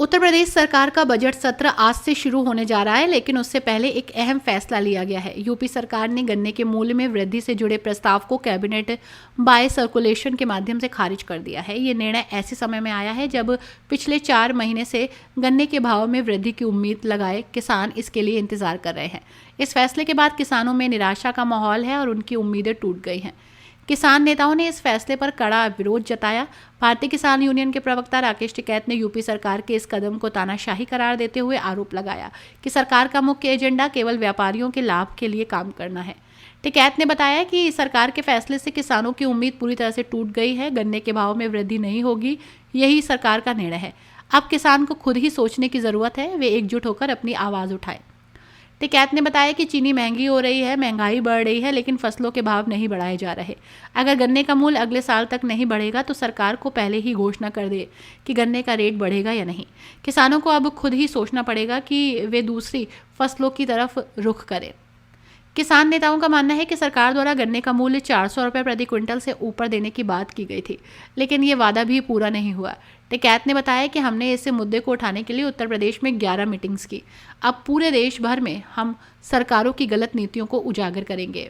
उत्तर प्रदेश सरकार का बजट सत्र आज से शुरू होने जा रहा है, लेकिन उससे पहले एक अहम फैसला लिया गया है। यूपी सरकार ने गन्ने के मूल्य में वृद्धि से जुड़े प्रस्ताव को कैबिनेट बाय सर्कुलेशन के माध्यम से खारिज कर दिया है। ये निर्णय ऐसे समय में आया है जब पिछले 4 महीने से गन्ने के भाव में वृद्धि की उम्मीद लगाए किसान इसके लिए इंतजार कर रहे हैं। इस फैसले के बाद किसानों में निराशा का माहौल है और उनकी उम्मीदें टूट गई हैं। किसान नेताओं ने इस फैसले पर कड़ा विरोध जताया। भारतीय किसान यूनियन के प्रवक्ता राकेश टिकैत ने यूपी सरकार के इस कदम को तानाशाही करार देते हुए आरोप लगाया कि सरकार का मुख्य एजेंडा केवल व्यापारियों के लाभ के लिए काम करना है। टिकैत ने बताया कि सरकार के फैसले से किसानों की उम्मीद पूरी तरह से टूट गई है। गन्ने के भाव में वृद्धि नहीं होगी, यही सरकार का निर्णय है। अब किसान को खुद ही सोचने की जरूरत है, वे एकजुट होकर अपनी आवाज उठाएं। टिकैत ने बताया कि चीनी महंगी हो रही है, महंगाई बढ़ रही है, लेकिन फसलों के भाव नहीं बढ़ाए जा रहे। अगर गन्ने का मूल्य अगले साल तक नहीं बढ़ेगा तो सरकार को पहले ही घोषणा कर दे कि गन्ने का रेट बढ़ेगा या नहीं। किसानों को अब खुद ही सोचना पड़ेगा कि वे दूसरी फसलों की तरफ रुख करें। किसान नेताओं का मानना है कि सरकार द्वारा गन्ने का मूल्य 400 रुपये प्रति क्विंटल से ऊपर देने की बात की गई थी, लेकिन ये वादा भी पूरा नहीं हुआ। टिकैत ने बताया कि हमने इस मुद्दे को उठाने के लिए उत्तर प्रदेश में 11 मीटिंग्स की। अब पूरे देश भर में हम सरकारों की गलत नीतियों को उजागर करेंगे।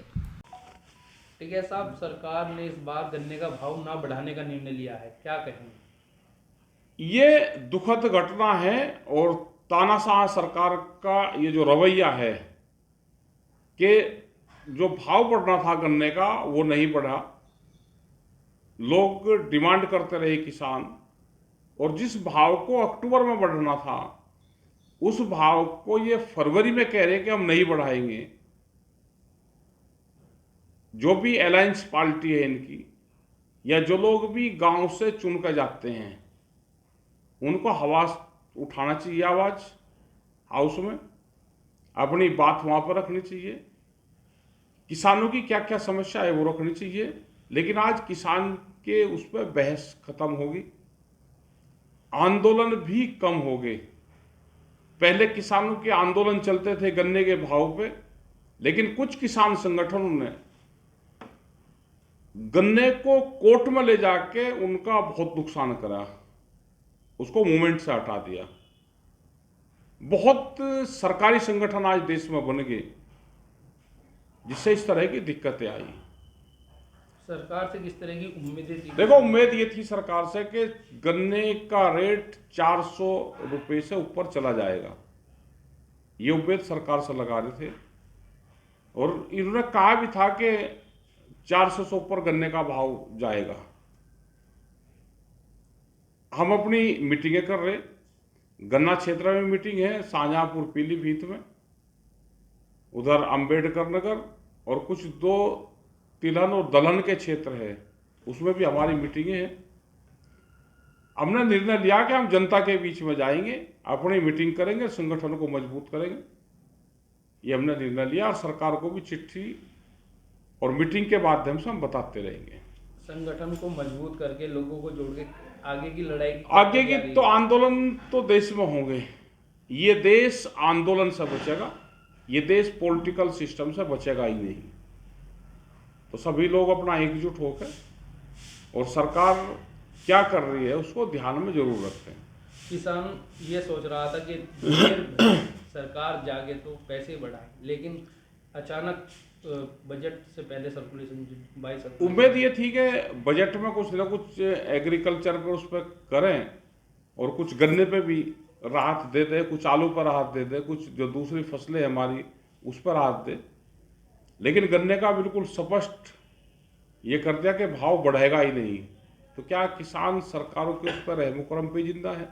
ठीक है साहब, सरकार ने इस बार गन्ने का भाव ना बढ़ाने का निर्णय लिया है, क्या कहेंगे? ये दुखद घटना है और तानाशाह सरकार का ये जो रवैया है कि जो भाव बढ़ना था गन्ने का वो नहीं बढ़ा, लोग डिमांड करते रहे किसान, और जिस भाव को अक्टूबर में बढ़ना था उस भाव को ये फरवरी में कह रहे कि हम नहीं बढ़ाएंगे। जो भी अलायंस पार्टी है इनकी, या जो लोग भी गांव से चुन कर जाते हैं, उनको आवाज उठाना चाहिए, आवाज हाउस में अपनी बात वहां पर रखनी चाहिए। किसानों की क्या क्या समस्या है वो रखनी चाहिए, लेकिन आज किसान के उस पर बहस खत्म होगी, आंदोलन भी कम हो गए। पहले किसानों के आंदोलन चलते थे गन्ने के भाव पे, लेकिन कुछ किसान संगठनों ने गन्ने को कोर्ट में ले जाके उनका बहुत नुकसान करा, उसको मूवमेंट से हटा दिया। बहुत सरकारी संगठन आज देश में बन गए जिससे इस तरह की दिक्कतें आई। सरकार से किस तरह की उम्मीदें थी? देखो, उम्मीद ये थी सरकार से कि गन्ने का रेट 400 रुपये से ऊपर चला जाएगा, ये उम्मीद सरकार से लगा रहे थे, और इन्होंने कहा भी था कि 400 से ऊपर गन्ने का भाव जाएगा। हम अपनी मीटिंगें कर रहे, गन्ना क्षेत्र में मीटिंग है, शाहजहांपुर पीलीभीत में, उधर अंबेडकर नगर, और कुछ 2 तिलहन और दलहन के क्षेत्र है, उसमें भी हमारी मीटिंगें हैं। हमने निर्णय लिया कि हम जनता के बीच में जाएंगे, अपनी मीटिंग करेंगे, संगठन को मजबूत करेंगे, ये हमने निर्णय लिया, और सरकार को भी चिट्ठी और मीटिंग के माध्यम से हम बताते रहेंगे। संगठन को मजबूत करके लोगों को जोड़ के आगे की लड़ाई, आगे की तो आंदोलन तो देश में होंगे। ये देश आंदोलन से बचेगा, ये देश पॉलिटिकल सिस्टम से बचेगा ही नहीं। तो सभी लोग अपना एकजुट होकर, और सरकार क्या कर रही है उसको ध्यान में जरूर रखें। किसान ये सोच रहा था कि सरकार जागे तो पैसे बढ़ाए, लेकिन अचानक बजट से पहले सर्कुलेशन बाय सर्कुलेशन उम्मीद ये थी कि बजट में कुछ ना कुछ एग्रीकल्चर पे उस पर करें, और कुछ गन्ने पे भी राहत दे दे, कुछ आलू पर राहत दे दे, कुछ जो दूसरी फसलें हमारी उस पर राहत दे, लेकिन गन्ने का बिल्कुल स्पष्ट ये कर दिया कि भाव बढ़ेगा ही नहीं। तो क्या किसान सरकारों के ऊपर रहम करम पे जिंदा है?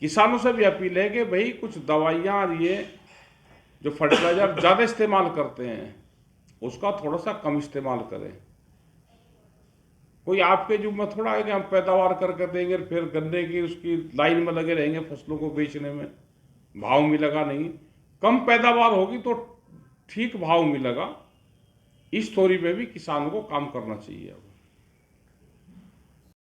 किसानों से भी अपील है कि भाई कुछ दवाइयाँ और ये जो फर्टिलाइजर ज़्यादा इस्तेमाल करते हैं उसका थोड़ा सा कम इस्तेमाल करें। कोई आपके जुम्मे में थोड़ा है कि हम पैदावार करके देंगे, फिर गन्ने की उसकी लाइन में लगे रहेंगे फसलों को बेचने में, भाव मिलेगा नहीं। कम पैदावार होगी तो ठीक भाव मिलेगा। इस थोड़ी पे भी किसानों को काम करना चाहिए।